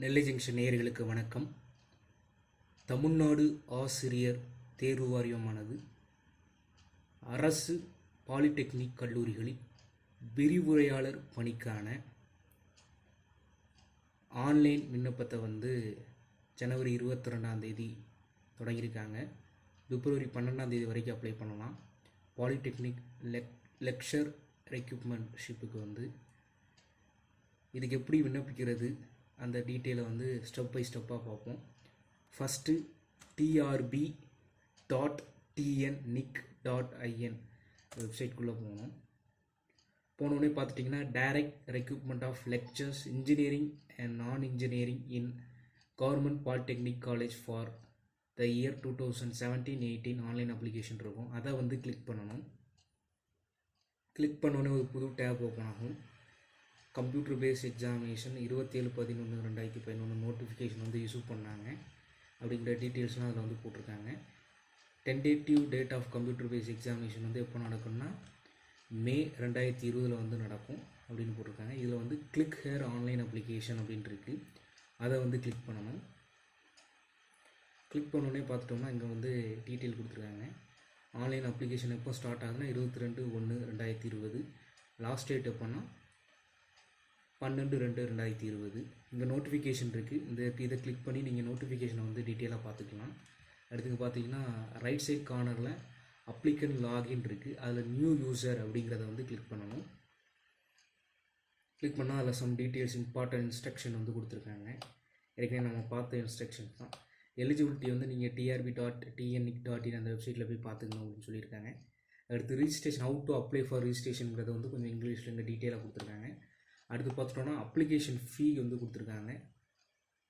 நெல்லை junction நேயர்களுக்கு வணக்கம். தமிழ்நாடு ஆசிரியர் தேர்வு வாரியமானது அரசு பாலிடெக்னிக் கல்லூரிகளில் விரிவுரையாளர் பணிக்கான ஆன்லைன் விண்ணப்பத்தை ஜனவரி 22 தொடங்கியிருக்காங்க. பிப்ரவரி 12 வரைக்கும் அப்ளை பண்ணலாம். பாலிடெக்னிக் லெக்சர் ரெக்ரூட்மெண்ட்ஷிப்புக்கு இதுக்கு எப்படி விண்ணப்பிக்கிறது அந்த டீட்டெயிலை ஸ்டெப் பை ஸ்டெப்பாக பார்ப்போம். ஃபஸ்ட்டு trb.tnnic.in வெப்சைட்குள்ளே போனோடனே பார்த்துட்டிங்கன்னா direct recruitment of lecturers engineering and non engineering in government polytechnic college for the year 2017-18 online application இருக்கும். அதை கிளிக் பண்ணணும். கிளிக் பண்ணோன்னே ஒரு புது டேப் ஓப்பன் ஆகும். Computer based examination 27/11/2011 notification issue பண்ணாங்க அப்படிங்கிற டீட்டெயில்ஸ்லாம் அதில் போட்டிருக்காங்க. Tentative date of computer based examination எப்போ நடக்கும்னா மே 2020 நடக்கும் அப்படின்னு போட்டிருக்காங்க. இதில் கிளிக் ஹேர் ஆன்லைன் அப்ளிகேஷன் அப்படின்ட்டு இருக்குது. அதை கிளிக் பண்ணணும். கிளிக் பண்ணோடனே பார்த்துட்டோம்னா இங்கே டீட்டெயில் கொடுத்துருக்காங்க. ஆன்லைன் அப்ளிகேஷன் எப்போ ஸ்டார்ட் ஆகுதுன்னா 22/1/2020. லாஸ்ட் டேட் எப்போன்னா 12/2/2020. இங்கே நோட்டிஃபிகேஷன் இருக்குது. இதை கிளிக் பண்ணி நீங்கள் நோட்டிஃபிகேஷனை டீட்டெயிலாக பார்த்துக்கலாம். அடுத்து பார்த்தீங்கன்னா ரைட் சைட் கார்னரில் அப்ளிகன் லாகின் இருக்குது. அதில் நியூ யூசர் அப்படிங்கிறத கிளிக் பண்ணணும். கிளிக் பண்ணால் அதில் சம் டீட்டெயில்ஸ் இம்பார்ட்டன்ட் இன்ஸ்ட்ரக்ஷன் கொடுத்துருக்காங்க. ஏற்கனவே நம்ம பார்த்த இன்ஸ்ட்ரக்ஷன்ஸ் தான். எலிஜிபிலிட்டி நீங்கள் trb.tnnic.in அந்த வெப்சைட்டில் போய் பார்த்துக்கணும் அப்படின்னு சொல்லியிருக்காங்க. அடுத்து registration how to apply for ரிஜிஸ்ட்ரேஷனுங்கிறத கொஞ்சம் இங்கிலீஷில் இங்கே டீட்டெயிலாக கொடுத்துருக்காங்க. அடுத்து பார்த்துட்டோன்னா அப்ளிகேஷன் ஃபீ கொடுத்துருக்காங்க.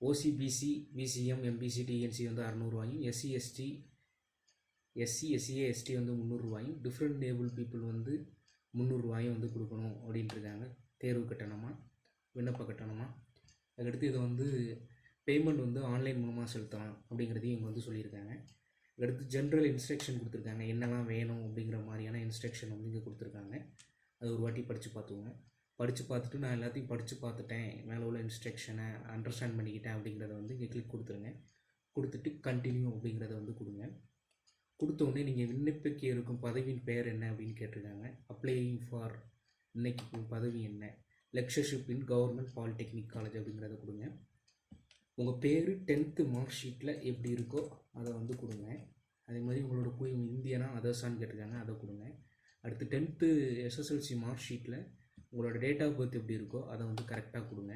OC, BC, BCM, MBC, DNC 600 SC, ST, SCA, ST 300 different able people 300 கொடுக்கணும் அப்படின்ட்டுருக்காங்க. தேர்வு கட்டணமாக, விண்ணப்ப கட்டணமாக. அதுக்கடுத்து இதை பேமெண்ட் ஆன்லைன் மூலமாக செலுத்தலாம் அப்படிங்கிறதையும் இங்கே சொல்லியிருக்காங்க. அடுத்து ஜென்ரல் இன்ஸ்ட்ரக்ஷன் கொடுத்துருக்காங்க. என்னெல்லாம் வேணும் அப்படிங்கிற மாதிரியான இன்ஸ்ட்ரக்ஷன் இங்கே கொடுத்துருக்காங்க. அது ஒரு வாட்டி படித்து பார்த்துக்கோங்க. படித்து பார்த்துட்டு நான் எல்லாத்தையும் படித்து பார்த்துட்டேன், மேலே உள்ள இன்ஸ்ட்ரக்ஷனை அண்டர்ஸ்டாண்ட் பண்ணிக்கிட்டேன் அப்படிங்கிறத இங்கே கிளிக் கொடுத்துருங்க. கொடுத்துட்டு கண்டினியூ அப்படிங்கிறத கொடுங்க. கொடுத்தோடனே நீங்கள் விண்ணப்பிக்க இருக்கும் பதவியின் பெயர் என்ன அப்படின்னு கேட்டிருக்காங்க. அப்ளையிங் ஃபார் இன்னைக்கு பதவி என்ன, லெக்சர்ஷிப் இன் கவர்மெண்ட் பாலிடெக்னிக் காலேஜ் அப்படிங்கிறத கொடுங்க. உங்கள் பேர் 10th மார்க் ஷீட்டில் எப்படி இருக்கோ அதை கொடுங்க. அதே மாதிரி உங்களோட இந்தியனா அதர்ஸான்னு கேட்டிருக்காங்க, அதை கொடுங்க. அடுத்து 10th SSLC மார்க் ஷீட்டில் உங்களோட டேட் ஆஃப் பர்த் எப்படி இருக்கோ அதை கரெக்டாக கொடுங்க.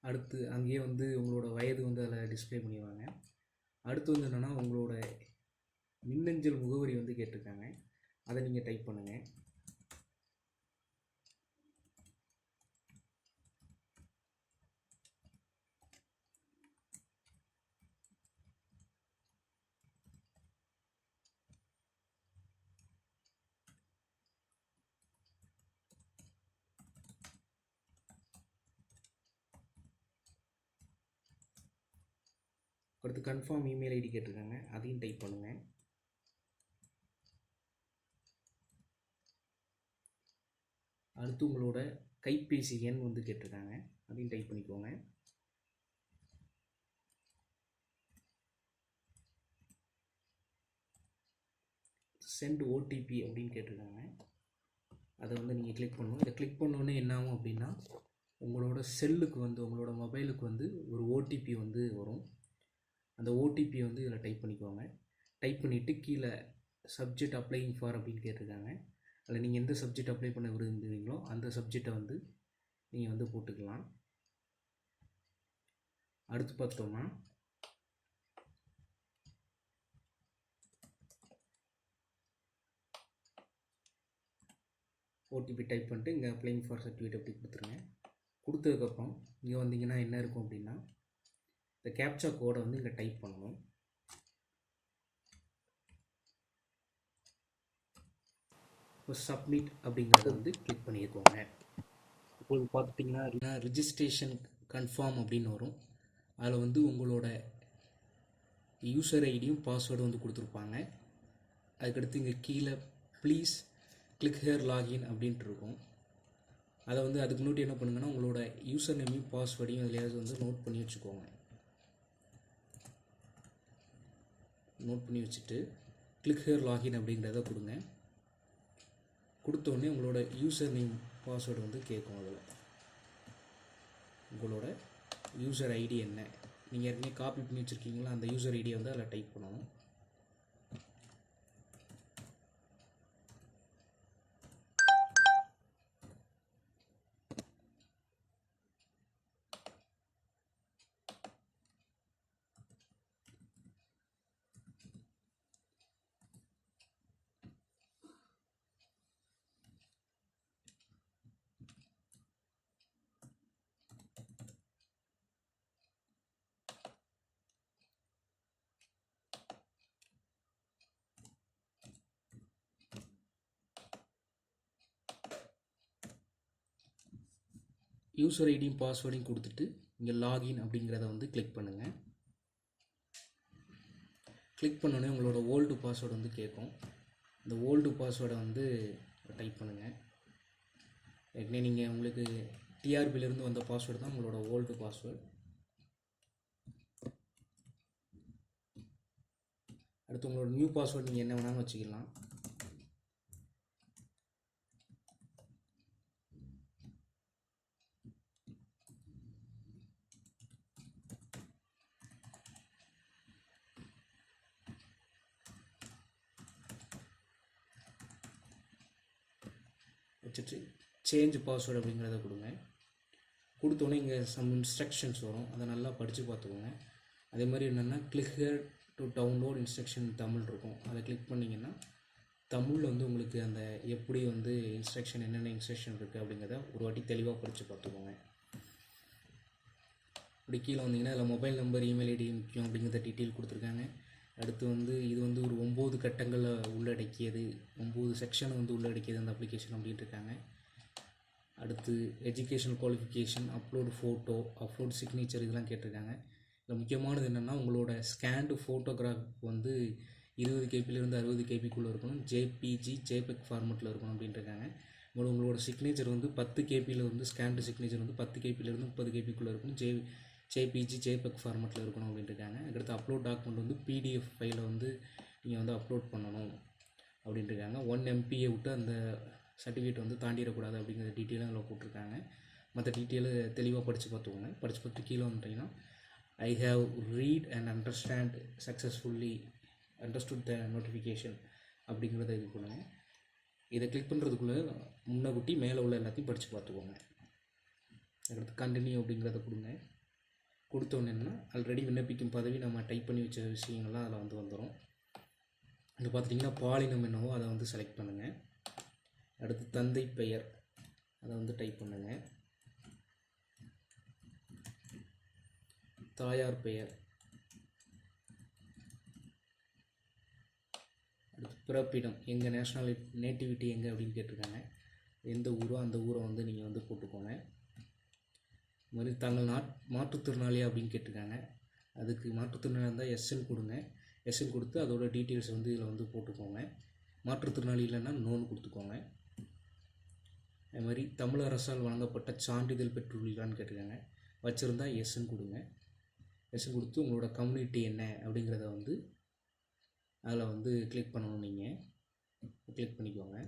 அடுத்து அங்கேயே உங்களோட வயது அதில் டிஸ்பிளே பண்ணிடுவாங்க. அடுத்து என்னென்னா உங்களோட மின்னஞ்சல் முகவரி கேட்டிருக்காங்க. அதை நீங்கள் டைப் பண்ணுங்கள். அடுத்து கன்ஃபார்ம் இமெயில் ஐடி கேட்டிருக்காங்க, அதையும் டைப் பண்ணுங்கள். அடுத்து உங்களோட கைபேசி எண் கேட்டிருக்காங்க, அதையும் டைப் பண்ணிக்கோங்க. சென்ட் ஓடிபி அப்படின்னு கேட்டிருக்காங்க, அதை நீங்கள் கிளிக் பண்ணணும். இதை கிளிக் பண்ணோன்னே என்ன ஆகும் அப்படின்னா உங்களோட செல்லுக்கு உங்களோட மொபைலுக்கு ஒரு ஓடிபி வரும். அந்த ஓடிபி இதில் டைப் பண்ணிக்கோங்க. டைப் பண்ணிவிட்டு கீழே சப்ஜெக்ட் அப்ளையிங் ஃபார் அப்படின்னு கேட்டிருக்காங்க. அதில் நீங்கள் எந்த சப்ஜெக்ட் அப்ளை பண்ண விரும்புகிறீங்களோ அந்த சப்ஜெக்டை நீங்கள் போட்டுக்கலாம். அடுத்து பார்த்தோம்னா ஓடிபி டைப் பண்ணிட்டு இங்கே அப்ளையிங் ஃபார் சர்டிஃபிகேட் அப்படி கொடுத்துருங்க. கொடுத்ததுக்கப்புறம் இங்கே வந்தீங்கன்னா என்ன இருக்கும் அப்படின்னா இந்த கேப்சா கோடை இங்கே டைப் பண்ணணும். இப்போ சப்மிட் அப்படிங்கிறத கிளிக் பண்ணியிருக்கோங்க. இப்போது பார்த்துட்டிங்கன்னா ரிஜிஸ்ட்ரேஷன் கன்ஃபார்ம் அப்படின்னு வரும். அதில் உங்களோட யூசர் ஐடியும் பாஸ்வேர்டும் கொடுத்துருப்பாங்க. அதுக்கடுத்து இங்கே கீழே ப்ளீஸ் கிளிக் ஹியர் லாகின் அப்படின்ட்டு இருக்கும். அதை வந்து அதுக்கு முன்னாடி என்ன பண்ணுங்கன்னா உங்களோட யூசர் நேமையும் பாஸ்வேர்டையும் எதுலையாவது வந்து நோட் பண்ணி வச்சுக்கோங்க. நோட் பண்ணி வச்சுட்டு கிளிக் ஹியர் லாகின் அப்படிங்கிறத கொடுங்க. கொடுத்தோடனே உங்களோட யூசர் நேம் பாஸ்வேர்டு வந்து கேட்கும். அதில் உங்களோட யூசர் ஐடி என்ன, நீங்கள் ஏற்கனவே காப்பி பண்ணி வச்சுருக்கீங்களா அந்த யூசர் ஐடியை வந்து அதில் டைப் பண்ணணும். யூசர் ஐடியும் பாஸ்வேர்டையும் கொடுத்துட்டு இங்கே லாகின் அப்படிங்கிறத வந்து கிளிக் பண்ணுங்கள். கிளிக் பண்ணோடனே உங்களோட ஓல்டு பாஸ்வேர்டு வந்து கேட்கும். இந்த ஓல்டு பாஸ்வேர்டை வந்து டைப் பண்ணுங்கள். ஏற்கனவே நீங்கள் உங்களுக்கு டிஆர்பியிலேருந்து வந்த பாஸ்வேர்டு தான் உங்களோட ஓல்டு பாஸ்வேர்டு. அடுத்து உங்களோட நியூ பாஸ்வேர்டு நீங்கள் என்ன வேணாலும் வச்சுக்கலாம். வச்சுட்டு சேஞ்ச் பாஸ்வேர்டு அப்படிங்கிறத கொடுங்க. கொடுத்தோன்னே இங்கே சம் இன்ஸ்ட்ரக்ஷன்ஸ் வரும், அதை நல்லா படித்து பார்த்துக்கோங்க. அதே மாதிரி என்னென்னா click here to download instruction Tamil இருக்கும். அதை கிளிக் பண்ணிங்கன்னா தமிழில் வந்து உங்களுக்கு அந்த எப்படி வந்து இன்ஸ்ட்ரக்ஷன் என்னென்ன இன்ஸ்ட்ரக்ஷன் இருக்குது அப்படிங்கிறத ஒரு வாட்டி தெளிவாக படித்து பார்த்துக்கோங்க. இப்படி கீழே வந்தீங்கன்னா அதில் மொபைல் நம்பர் இமெயில் ஐடி முக்கியம் அப்படிங்கிறத டீட்டெயில் கொடுத்துருக்காங்க. அடுத்து வந்து இது வந்து ஒரு 9 கட்டங்களை உள்ளடக்கியது, 9 செக்ஷனை வந்து உள்ளடக்கியது அந்த அப்ளிகேஷன் அப்படின்ட்டு இருக்காங்க. அடுத்து educational qualification, upload photo, upload signature இதெல்லாம் கேட்டிருக்காங்க. இதில் முக்கியமானது என்னென்னா உங்களோட ஸ்கேண்டு ஃபோட்டோகிராஃப் வந்து 20 கேபிலேருந்து 60 கேபிக்குள்ளே இருக்கணும், ஜேபிஜி ஜேபெக் ஃபார்மெட்டில் இருக்கணும் அப்படின்ட்டு இருக்காங்க. உங்களோட சிக்னேச்சர் வந்து 10 கேபியில் வந்து ஸ்கேண்டு சிக்னேச்சர் வந்து 10 கேபிலேருந்து 30 கேபிக்குள்ளே இருக்கணும், ஜேபிஜி ஜேபெக் ஃபார்மெட்டில் இருக்கணும் அப்படின்ட்டு இருக்காங்க. அடுத்து அப்லோட் டாக்குமெண்ட் வந்து பிடிஎஃப் ஃபைலை வந்து நீங்கள் வந்து அப்லோட் பண்ணணும் அப்படின்ட்டு இருக்காங்க. 1 MPயை விட்டு அந்த சர்டிஃபிகேட் வந்து தாண்டிடக்கூடாது அப்படிங்கிற டீட்டெயிலும் அதில் போட்டிருக்காங்க. மற்ற டீட்டெயிலு தெளிவாக படித்து பார்த்துக்கோங்க. படித்து பார்த்துட்டு கீழே வந்துட்டிங்கன்னா I have read and understand successfully understood the notification அப்படிங்கிறத இது பண்ணுங்கள். இதை கிளிக் பண்ணுறதுக்குள்ளே முன்னகுட்டி மேலே உள்ள எல்லாத்தையும் படித்து பார்த்துக்கோங்க. அடுத்து கண்டினியூ அப்படிங்கிறத கொடுங்க. கொடுத்தோன்னே ஆல்ரெடி விண்ணப்பிக்கும் பதவி நம்ம டைப் பண்ணி வச்ச விஷயங்கள்லாம் அதில் வந்து வந்துடும். இங்கே பார்த்துட்டிங்கன்னா பாலினம் என்னவோ அதை வந்து செலக்ட் பண்ணுங்கள். அடுத்து தந்தை பெயர் அதை வந்து டைப் பண்ணுங்கள். தாயார் பெயர், அடுத்து பிறப்பிடம், எங்கள் நேட்டிவிட்டி எங்கே அப்படின்னு கேட்டிருக்காங்க. எந்த ஊரோ அந்த ஊரை வந்து நீங்கள் வந்து போட்டுக்கோங்க. இது மாதிரி தாங்கள் மாற்றுத்திறனாளியா அப்படின்னு கேட்டிருக்காங்க. அதுக்கு மாற்றுத்திறனாளி இருந்தால் எஸ்என் கொடுங்க. எஸ்என் கொடுத்து அதோட டீட்டெயில்ஸ் வந்து இதில் வந்து போட்டுக்கோங்க. மாற்றுத்திறனாளி இல்லைன்னா நோன் கொடுத்துக்கோங்க. அது மாதிரி தமிழ் அரசால் வழங்கப்பட்ட சான்றிதழ் பெற்றுள்ளீங்களான்னு கேட்டிருக்காங்க. வச்சுருந்தா எஸ்என் கொடுங்க. எஸ்என் கொடுத்து உங்களோட கம்யூனிட்டி என்ன அப்படிங்கிறத வந்து அதில் வந்து கிளிக் பண்ணணும். நீங்கள் கிளிக் பண்ணிக்கோங்க.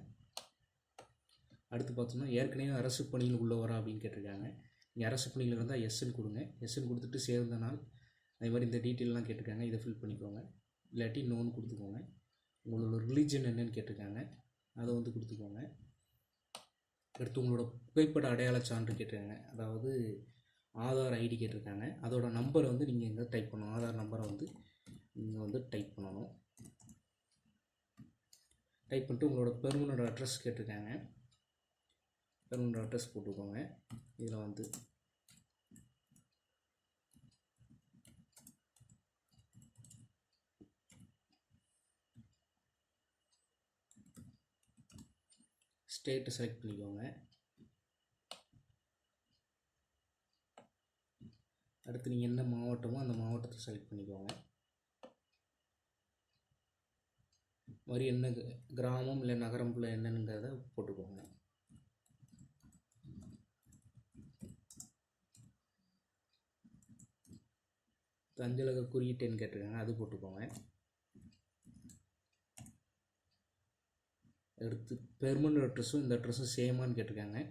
அடுத்து பார்த்தோம்னா ஏற்கனவே அரசு பணியில் உள்ளவரா அப்படின்னு கேட்டிருக்காங்க. நீங்கள் அரசு பணியில் இருந்தால் எஸ்என் கொடுங்க. எஸ்என் கொடுத்துட்டு சேர்ந்த நாள் அதே மாதிரி இந்த டீட்டெயிலெலாம் கேட்டிருக்காங்க. இதை ஃபில் பண்ணிக்கோங்க. இல்லாட்டி நோன் கொடுத்துக்கோங்க. உங்களோட ரிலீஜன் என்னன்னு கேட்டிருக்காங்க, அதை வந்து கொடுத்துக்கோங்க. அடுத்து உங்களோட புகைப்பட அடையாள சான்று கேட்டிருக்காங்க. அதாவது ஆதார் ஐடி கேட்டிருக்காங்க. அதோட நம்பரை வந்து நீங்கள் எங்கே டைப் பண்ணணும். ஆதார் நம்பரை வந்து நீங்கள் வந்து டைப் பண்ணணும். டைப் பண்ணிட்டு உங்களோட பெர்மனண்ட் அட்ரஸ் கேட்டிருக்காங்க. பெர்மனண்ட் அட்ரஸ் போட்டுக்கோங்க. இதில் வந்து ஸ்டேட்டை செலக்ட் பண்ணிக்கோங்க. அடுத்து நீங்கள் என்ன மாவட்டமோ அந்த மாவட்டத்தை செலக்ட் பண்ணிக்கோங்க. மாதிரி என்ன கிராமம் இல்லை நகரம்குள்ளே என்னங்கிறத போட்டுக்கோங்க. அஞ்சலக குறியீட்டுன்னு கேட்டிருக்காங்க, அது போட்டுக்கோங்க. அடுத்து பெர்மனன்ட் அட்ரஸும் இந்த அட்ரஸும் சேமான்னு கேட்டிருக்காங்க.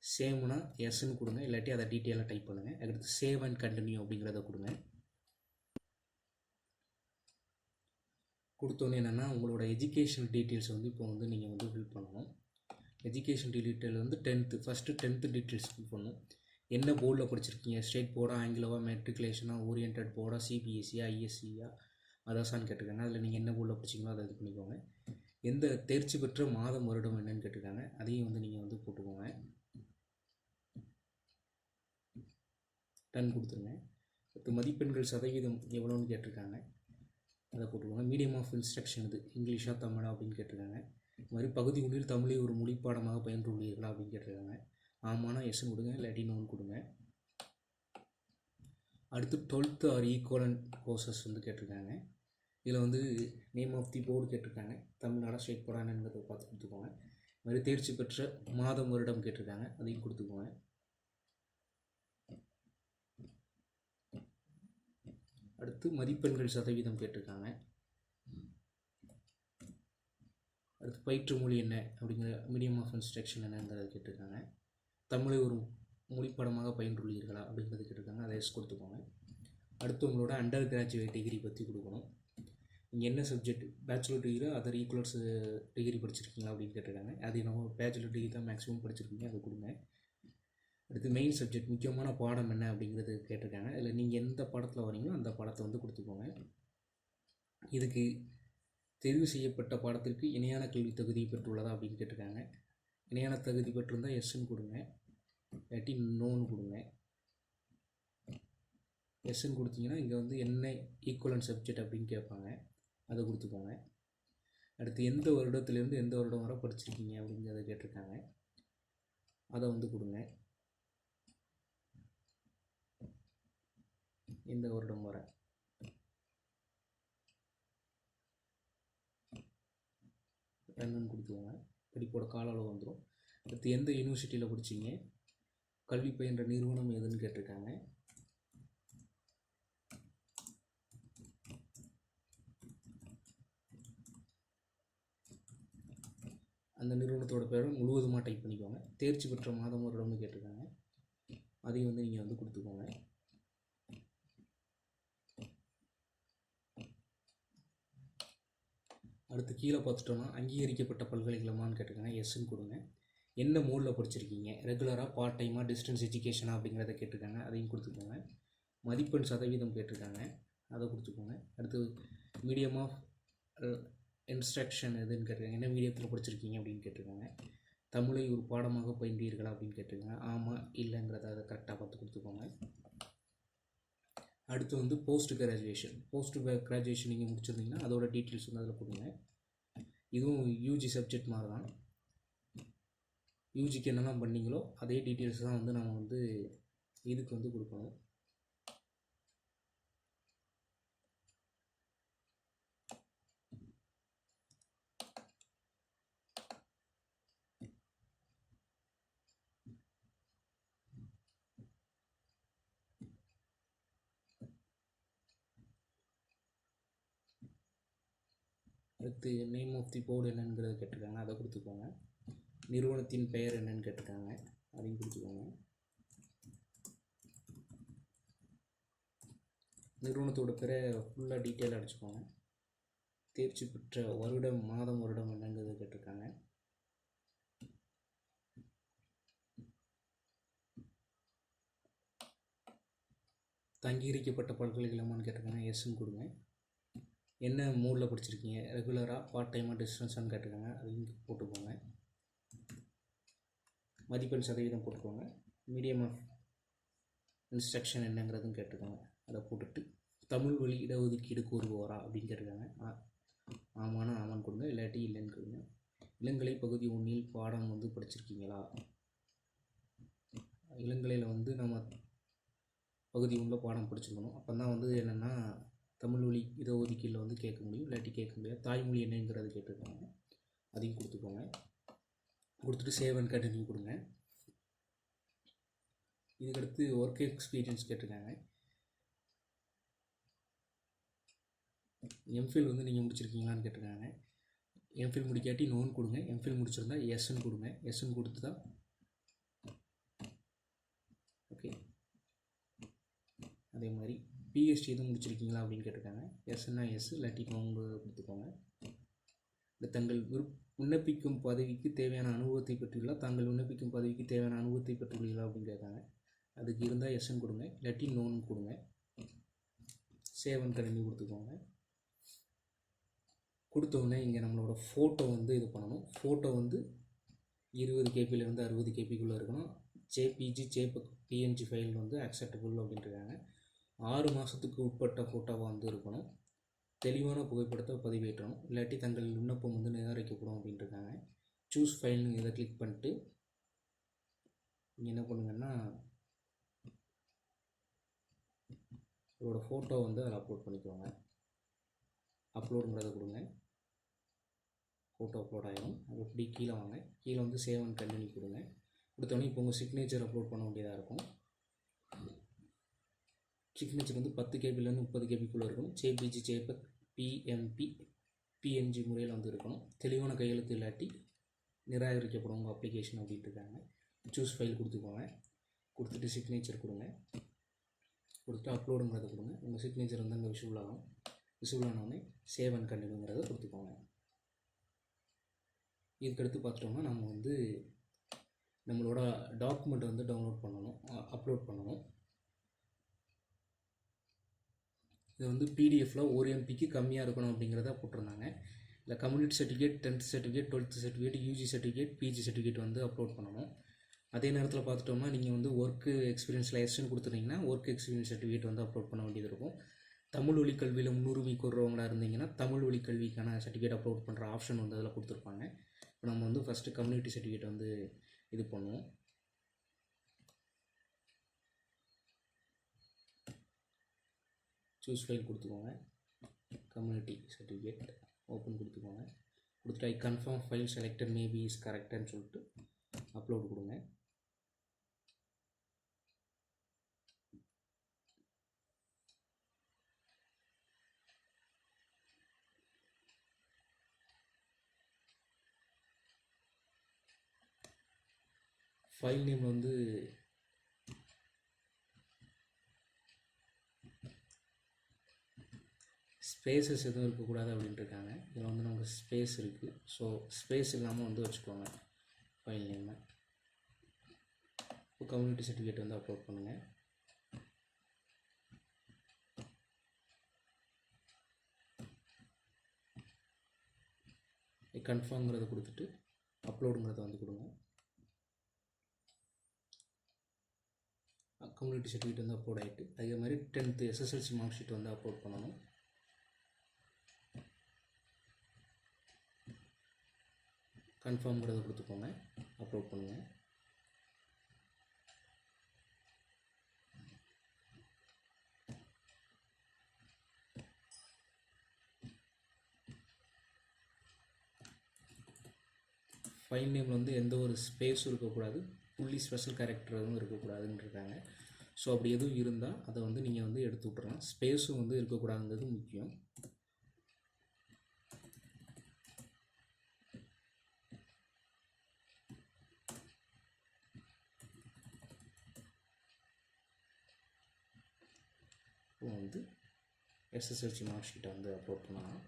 சேம்னா எஸ்ன்னு கொடுங்க, இல்லாட்டி அதை டீட்டெயிலாக டைப் பண்ணுங்கள். அடுத்து சேவ் அண்ட் கண்டினியூ அப்படிங்கிறத கொடுங்க. கொடுத்தோன்னே என்னென்னா உங்களோட எஜுகேஷன் டீட்டெயில்ஸ் வந்து இப்போ வந்து நீங்கள் வந்து ஃபில் பண்ணணும். எஜுகேஷன் டீட்டெயில் வந்து ஃபஸ்ட்டு டென்த்து டீட்டெயில்ஸ் ஃபில் பண்ணணும். என்ன போர்டில் படிச்சிருக்கீங்க, ஸ்டேட் போர்டா, ஆங்கிலவா, மெட்ரிகுலேஷனாக, ஓரியன்ட் போர்டா, சிபிஎஸ்சியா, ஐஎஸ்சியா, அதாசான்னு கேட்டிருக்காங்க. அதில் நீங்கள் என்ன போர்டில் படிச்சிங்களோ அதை இது பண்ணிக்கோங்க. எந்த தேர்ச்சி பெற்ற மாதம் வருடம் என்னன்னு கேட்டிருக்காங்க, அதையும் வந்து நீங்கள் வந்து போட்டுக்கோங்க. டன் கொடுத்துருங்க. அடுத்து மதிப்பெண்கள் சதவீதம் எவ்வளோன்னு கேட்டிருக்காங்க, அதை போட்டுக்கோங்க. மீடியம் ஆஃப் இன்ஸ்ட்ரக்ஷன் இது இங்கிலீஷா தமிழா அப்படின்னு கேட்டிருக்காங்க. இது மாதிரி பகுதி ஒன்றில் தமிழை ஒரு மொழிப்பாடமாக பயின்றுள்ளீர்களா அப்படின்னு கேட்டிருக்காங்க. ஆமானா எஸ்ன்னு கொடுங்க, இல்லாட்டி நோன்னு கொடுங்க. அடுத்து 12th ஆர் ஈக்குவலன்ட் கோர்சஸ் வந்து கேட்டிருக்காங்க. இதில் வந்து நேம் ஆஃப் தி போர்டு கேட்டிருக்காங்க, தமிழ்நாடா ஸ்டேட் போர்டா என்னங்கிறத பார்த்து கொடுத்துக்கோங்க. இது மாதிரி தேர்ச்சி பெற்ற மாதம் வருடம் கேட்டிருக்காங்க, அதையும் கொடுத்துக்கோங்க. அடுத்து மதிப்பெண்கள் சதவீதம் கேட்டிருக்காங்க. அடுத்து பயிற்று மொழி என்ன அப்படிங்கிற மீடியம் ஆஃப் இன்ஸ்ட்ரக்ஷன் என்னங்கிறத கேட்டிருக்காங்க. தமிழை ஒரு மொழிப்பாடமாக பயின்றுள்ளீர்களா அப்படிங்கிறது கேட்டிருக்காங்க, அதை எஸ் கொடுத்துக்கோங்க. அடுத்து உங்களோட அண்டர் கிராஜுவேட் டிகிரி பற்றி கொடுக்கணும். நீங்கள் என்ன subject, bachelor degree other equals degree படிச்சிருக்கீங்களா அப்படின்னு கேட்டிருக்காங்க. அது நம்ம பேச்சுலர் டிகிரி தான் மேக்ஸிமம் படிச்சிருக்கீங்க, அதை கொடுங்க. அடுத்து மெயின் சப்ஜெக்ட் முக்கியமான பாடம் என்ன அப்படிங்கிறது கேட்டிருக்காங்க. இதில் நீங்கள் எந்த பாடத்தில் வரீங்களோ அந்த பாடத்தை வந்து கொடுத்துக்கோங்க. இதுக்கு தெரிவு செய்யப்பட்ட பாடத்திற்கு இணையான கல்வி தகுதி பெற்றுள்ளதா அப்படின்னு கேட்டிருக்காங்க. இணையான தகுதி பெற்றிருந்தால் எஸ்ன்னு கொடுங்க, இல்லாட்டி நோன்னு கொடுங்க. எஸ்ன்னு கொடுத்தீங்கன்னா இங்கே வந்து என்ன ஈக்குவலன்ட் சப்ஜெக்ட் அப்படின்னு கேட்பாங்க, அதை கொடுத்துக்கோங்க. அடுத்து எந்த வருடத்துலேருந்து எந்த வருடம் வரை படிச்சிருக்கீங்க அப்படிங்கிறத கேட்டிருக்காங்க, அதை வந்து கொடுங்க. எந்த வருடம் வரை என்னன்னு கொடுத்துக்கோங்க. படிப்போட கால அளவு வந்துடும். அடுத்து எந்த யூனிவர்சிட்டியில் படிச்சிங்க, கல்வி பயின்ற நிறுவனம் எதுன்னு கேட்டிருக்காங்க. அந்த நிறுவனத்தோட பேரை முழுவதுமாக டைப் பண்ணிக்கோங்க. தேர்ச்சி பெற்ற மாதம் வருடம்னு கேட்டிருக்காங்க, அதையும் வந்து நீங்கள் வந்து கொடுத்துக்கோங்க. அடுத்து கீழே பார்த்துட்டோன்னா அங்கீகரிக்கப்பட்ட பல்கலைக்கழகமானு கேட்டிருக்காங்க, எஸ்ன்னு கொடுங்க. என்ன மோடில் படிச்சிருக்கீங்க, ரெகுலராக, பார்ட் டைமாக, டிஸ்டன்ஸ் எஜுகேஷனா அப்படிங்கிறத கேட்டிருக்காங்க, அதையும் கொடுத்துக்கோங்க. மதிப்பெண் சதவீதம் கேட்டிருக்காங்க, அதை கொடுத்துக்கோங்க. அடுத்து மீடியம் ஆஃப் இன்ஸ்ட்ரக்ஷன் எதுன்னு கேட்டிருக்காங்க, என்ன மீடியத்தில் படிச்சிருக்கீங்க அப்படின்னு கேட்டிருக்காங்க. தமிழை ஒரு பாடமாக பயின்றீர்களா அப்படின்னு கேட்டிருக்காங்க, ஆமாம் இல்லைங்கிறத அதை கரெக்டாக பார்த்து கொடுத்துக்கோங்க. அடுத்து வந்து போஸ்ட் கிராஜுவேஷன் நீங்கள் முடிச்சிருந்தீங்கன்னா அதோட டீட்டெயில்ஸ் வந்து அதில் கொடுங்க. இதுவும் யூஜி சப்ஜெக்ட் மாதிரி தான். யூஜிக்கு என்னெல்லாம் பண்ணீங்களோ அதே டீட்டெயில்ஸ் தான் வந்து நம்ம வந்து இதுக்கு வந்து கொடுக்கணும். அடுத்து நேம் ஆஃப் தி போர்டு என்னங்கிறத கேட்டிருக்காங்க, அதை கொடுத்துக்கோங்க. நிறுவனத்தின் பெயர் என்னன்னு கேட்டிருக்காங்க, அதையும் கொடுத்துக்கோங்க. நிறுவனத்தோட பேரை ஃபுல்லாக டீட்டெயிலாக அடிச்சுக்கோங்க. தேர்ச்சி பெற்ற வருடம், மாதம், வருடம் என்னங்கிறத கேட்டிருக்காங்க. அங்கீகரிக்கப்பட்ட பல்கலைக்கழகமானு கேட்டிருக்காங்க, எஸ்ன்னு கொடுங்க. என்ன மோடில் படிச்சிருக்கீங்க, ரெகுலராக, பார்ட் டைமாக, டிஸ்டன்ஸான்னு கேட்டிருக்காங்க, அதையும் போட்டுக்கோங்க. மதிப்பெண் சதவீதம் போட்டுக்கோங்க. மீடியம் ஆஃப் இன்ஸ்ட்ரக்ஷன் என்னங்கிறதும் கேட்டிருக்காங்க, அதை போட்டுட்டு தமிழ் வழி இடஒதுக்கீடு கோருபவரா அப்படின்னு கேட்டிருக்காங்க. ஆமானா ஆமான்னு கொடுங்க, இல்லாட்டி இல்லைன்னு கொடுங்க. இளங்கலை பகுதி 1 பாடம் வந்து படிச்சிருக்கீங்களா, இளங்கலையில் வந்து நம்ம பகுதி 1 பாடம் படிச்சிருக்கணும். அப்போ தான் வந்து என்னென்னா தமிழ் வழி இட ஒதுக்கீடில் வந்து கேட்க முடியும், இல்லாட்டி கேட்க முடியாது. தாய்மொழி என்னங்கிறது கேட்டிருக்காங்க, அதையும் கொடுத்துக்கோங்க. கொடுத்துட்டு சேவ் அண்ட் கண்டினியூ கொடுங்க. இதுக்கடுத்து ஒர்க் எக்ஸ்பீரியன்ஸ் கேட்டிருக்காங்க. எம்ஃபில் வந்து நீங்கள் முடிச்சிருக்கீங்களான்னு கேட்டிருக்காங்க. எம்ஃபில் முடிக்காட்டி நோன் கொடுங்க, எம்ஃபில் முடிச்சிருந்தா எஸ்ன்னு கொடுங்க. எஸ்ன்னு கொடுத்து தான் ஓகே. அதே மாதிரி பிஹெச்டி எதுவும் முடிச்சிருக்கீங்களா அப்படின்னு கேட்டிருக்காங்க. எஸ்ன்னா எஸ், இல்லாட்டி நோன் கொடுத்துக்கோங்க. தங்கள் விண்ணப்பிக்கும் பதவிக்கு தேவையான அனுபவத்தை பெற்றுள்ளா, தாங்கள் விண்ணப்பிக்கும் பதவிக்கு தேவையான அனுபவத்தை பெற்றுள்ளீங்களா அப்படின்னு கேட்காங்க. அதுக்கு இருந்தால் எஸ்ன்னு கொடுங்க, இல்லாட்டி நோன் கொடுங்க. சேவ் அண்ட் கண்டினியூ கொடுத்துக்கோங்க. கொடுத்தோடனே இங்கே நம்மளோட ஃபோட்டோ வந்து இது பண்ணணும். ஃபோட்டோ வந்து 20 கேபிலேருந்து 60 கேபிக்குள்ளே இருக்கணும். ஜேபிஜி பிஎன்ஜி ஃபைல் வந்து அக்செப்டபுள் அப்படின்ட்டுருக்காங்க. 6 மாதத்துக்கு உட்பட்ட ஃபோட்டோவாக வந்து இருக்கணும். தெளிவான புகைப்படத்தை பதிவேற்றணும், இல்லாட்டி தங்கள் விண்ணப்பம் வந்து நிராகரிக்கப்படும் அப்படின்ட்டுருக்காங்க. சூஸ் ஃபைல்னு இதை கிளிக் பண்ணிட்டு நீங்கள் என்ன பண்ணுங்கன்னா இதோட ஃபோட்டோ வந்து அதில் அப்லோட் பண்ணிக்கோங்க. அப்லோடுங்கிறத கொடுங்க. ஃபோட்டோ அப்லோட் ஆகிடும். அது எப்படி கீழே வாங்க, கீழே வந்து சேவ் அண்ட் கண்டினியூ கொடுங்க. கொடுத்தோடனே இப்போ உங்கள் சிக்னேச்சர் அப்லோட் பண்ண வேண்டியதாக இருக்கும். சிக்னேச்சர் வந்து 10 கேபிலேருந்து 30 கேபிக்குள்ளே இருக்கணும். ஜேபிஜி பிஎம்பி பிஎன்ஜி முறையில் வந்து இருக்கணும். தெளிவான கையெழுத்து இல்லாட்டி நிராகரிக்கப்படும் உங்கள் அப்ளிகேஷன் அப்படின்ட்டு இருக்காங்க. சூஸ் ஃபைல் கொடுத்துக்கோங்க. கொடுத்துட்டு சிக்னேச்சர் கொடுங்க. கொடுத்துட்டு அப்லோடுங்கிறத கொடுங்க. உங்கள் சிக்னேச்சர் வந்து அங்கே விசிபிள் ஆகும். விசிபிள் ஆனோடனே சேவ் அண்ட் கண்டினியூங்கிறத கொடுத்துக்கோங்க. இதுக்கடுத்து பார்த்துட்டோம்னா நம்ம வந்து நம்மளோட டாக்குமெண்ட் வந்து டவுன்லோட் பண்ணணும், அப்லோட் பண்ணணும். இது வந்து பிடிஎஃப்பில் 1 MBக்கு கம்மியாக இருக்கணும் அப்படிங்கிறத போட்டிருந்தாங்க. இல்லை community certificate, 10th certificate, 12th certificate, UG certificate, PG certificate வந்து அப்லோட் பண்ணணும். அதே நேரத்தில் பார்த்துட்டோம்னா நீங்கள் வந்து ஒர்க்கு எக்ஸ்பீரியன்ஸில் எஸ்ன்னு கொடுத்துட்டிங்கன்னா ஒர்க் எக்ஸ்பீரியன்ஸ் சர்டிஃபிகேட் வந்து அப்லோட் பண்ண வேண்டியது இருக்கும். தமிழ் வழி கல்வியில் முன்னுரிமை கோருறவங்களா இருந்தீங்கன்னா தமிழ் வழி கல்விக்கான சர்டிஃபிகேட் அப்லோட் பண்ணுற ஆப்ஷன் வந்து அதில் கொடுத்துருப்பாங்க. இப்போ நம்ம வந்து ஃபஸ்ட்டு கம்யூனிட்டி சர்டிஃபிகேட் வந்து இது பண்ணுவோம். சூஸ் ஃபைல் கொடுத்துக்கோங்க. கம்யூனிட்டி சர்டிஃபிகேட் ஓப்பன் கொடுத்துக்கோங்க. கொடுத்துட்டு I confirm file selected maybe is கரெக்டான்னு சொல்லிட்டு அப்லோட் கொடுங்க. ஃபைல் நேம் வந்து ஸ்பேசஸ் எதுவும் இருக்கக்கூடாது அப்படின்ட்டு இருக்காங்க. இதில் வந்து நமக்கு ஸ்பேஸ் இருக்குது. ஸோ ஸ்பேஸ் இல்லாமல் வந்து வச்சுக்கோங்க ஃபைல் நேமை. இப்போ கம்யூனிட்டி சர்டிஃபிகேட் வந்து அப்லோட் பண்ணுங்கள். கன்ஃபார்ம்ங்கிறத கொடுத்துட்டு அப்லோடுங்கிறத வந்து கொடுங்க. கம்யூனிட்டி சர்டிஃபிகேட் வந்து அப்லோட் ஆகிட்டு அதே மாதிரி 10th SSLC மார்க் ஷீட் வந்து அப்லோட் பண்ணணும். கன்ஃபார்ம்ங்கிறத கொடுத்துக்கோங்க. அப்லோட் பண்ணுங்கள். ஃபைல் நேமில் வந்து எந்த ஒரு ஸ்பேஸும் இருக்கக்கூடாது, புள்ளி ஸ்பெஷல் கேரக்டர் எதுவும் இருக்கக்கூடாதுன்னு இருக்காங்க. ஸோ அப்படி எதுவும் இருந்தால் அதை வந்து நீங்கள் வந்து எடுத்து விட்றலாம். ஸ்பேஸும் வந்து இருக்கக்கூடாதுங்கிறது முக்கியம். இப்போ வந்து SSLC மார்க் ஷீட்டை வந்து அப்லோட் பண்ணலாம்.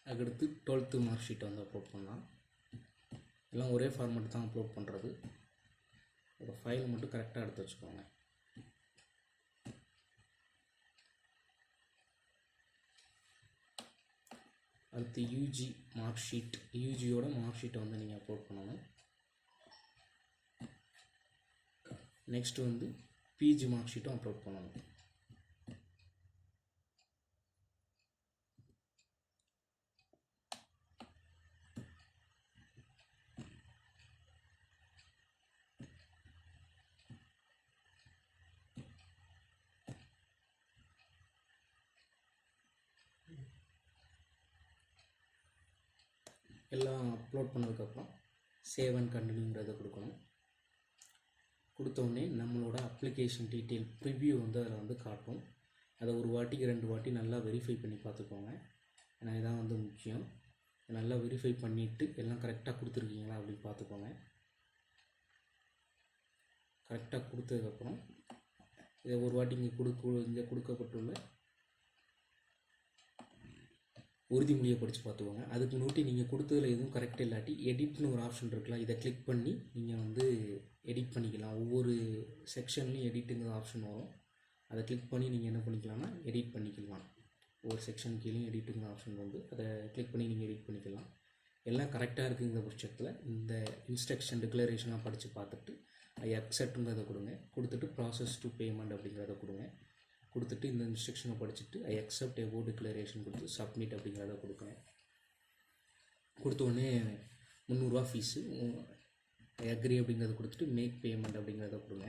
அதுக்கடுத்து 12th மார்க் ஷீட்டை வந்து அப்லோட் பண்ணலாம். எல்லாம் ஒரே ஃபார்மேட் தான் அப்லோட் பண்ணுறது. ஒரு ஃபைல் மட்டும் கரெக்டாக எடுத்து வச்சுக்கோங்க. அடுத்து யூஜி மார்க் ஷீட், யூஜியோட மார்க் ஷீட்டை வந்து நீங்கள் அப்லோட் பண்ணணும். நெக்ஸ்ட்டு வந்து பிஜி மார்க் ஷீட்டும் அப்லோட் பண்ணணும். எல்லாம் அப்லோட் பண்ணதுக்கப்புறம் சேவ் அண்ட் கண்டினியூங்கிறத கொடுக்கணும். கொடுத்தோடனே நம்மளோட அப்ளிகேஷன் டீட்டெயில் ப்ரிவ்யூ வந்து அதில் வந்து காட்டும். அதை ஒரு வாட்டிக்கு 2 வாட்டி நல்லா வெரிஃபை பண்ணி பார்த்துக்கோங்க. ஏன்னா இதான் வந்து முக்கியம். நல்லா வெரிஃபை பண்ணிவிட்டு எல்லாம் கரெக்டாக கொடுத்துருக்கீங்களா அப்படின்னு பார்த்துக்கோங்க. கரெக்டாக கொடுத்ததுக்கப்புறம் இதை ஒரு வாட்டி இங்கே கொடுக்கப்பட்டுள்ள உறுதிமொழியை படித்து பார்த்துக்கோங்க. அதுக்கு முன்னாடி நீங்கள் கொடுத்ததில் எதுவும் கரெக்டாக இல்லாட்டி எடிட்னு ஒரு ஆப்ஷன் இருக்கலாம். இதை கிளிக் பண்ணி நீங்கள் வந்து எடிட் பண்ணிக்கலாம். ஒவ்வொரு செக்ஷன்லையும் எடிட்டுங்கிற ஆப்ஷன் வரும். அதை கிளிக் பண்ணி நீங்கள் என்ன பண்ணிக்கலாம்னா எடிட் பண்ணிக்கலாம். ஒவ்வொரு செக்ஷன் கீழேயும் எடிட்டுங்கிற ஆப்ஷன் வந்து அதை கிளிக் பண்ணி நீங்கள் எடிட் பண்ணிக்கலாம். எல்லாம் கரெக்டாக இருக்குங்கிற பட்சத்தில் இந்த இன்ஸ்ட்ரக்ஷன் டிக்ளரேஷனாக படித்து பார்த்துட்டு ஐ அக்செப்ட்டுங்கிறத கொடுங்க. கொடுத்துட்டு ப்ராசஸ் டு பேமெண்ட் அப்படிங்கிறத கொடுங்க. கொடுத்துட்டு இந்த இன்ஸ்ட்ரக்ஷனை படிச்சுட்டு ஐ அக்செப்ட் எபோ டிக்ளரேஷன் கொடுத்து சப்மிட் அப்படிங்கிறத கொடுக்குங்க. கொடுத்தோடனே 300 ரூபா ஃபீஸு ஐ அக்ரி அப்படிங்கிறத கொடுத்துட்டு மேக் பேமெண்ட் அப்படிங்கிறத கொடுங்க.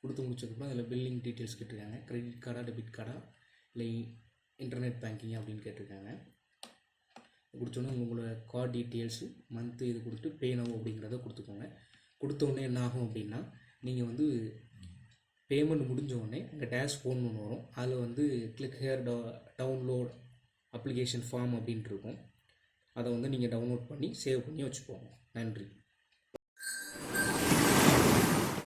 கொடுத்து முடிச்சதுக்கப்புறம் அதில் பில்லிங் டீட்டெயில்ஸ் கேட்டிருக்காங்க. கிரெடிட் கார்டா டெபிட் கார்டா இல்லை இன்டர்நெட் பேங்கிங் அப்படின்னு கேட்டிருக்காங்க. கொடுத்தோன்னே உங்களோட கார்டு டீட்டெயில்ஸு மந்த்து இது கொடுத்துட்டு பே நவ் அப்படிங்கிறத கொடுத்துக்கோங்க. கொடுத்தோடனே என்ன ஆகும் அப்படின்னா நீங்கள் வந்து பேமெண்ட் முடிஞ்சோடனே அங்கே டேஷ்போர்ட்னு ஒன்று வரும். அதில் வந்து click here download application form அப்படின்ட்டு இருக்கும். அதை வந்து நீங்கள் டவுன்லோட் பண்ணி சேவ் பண்ணி வச்சுக்கோங்க. நன்றி.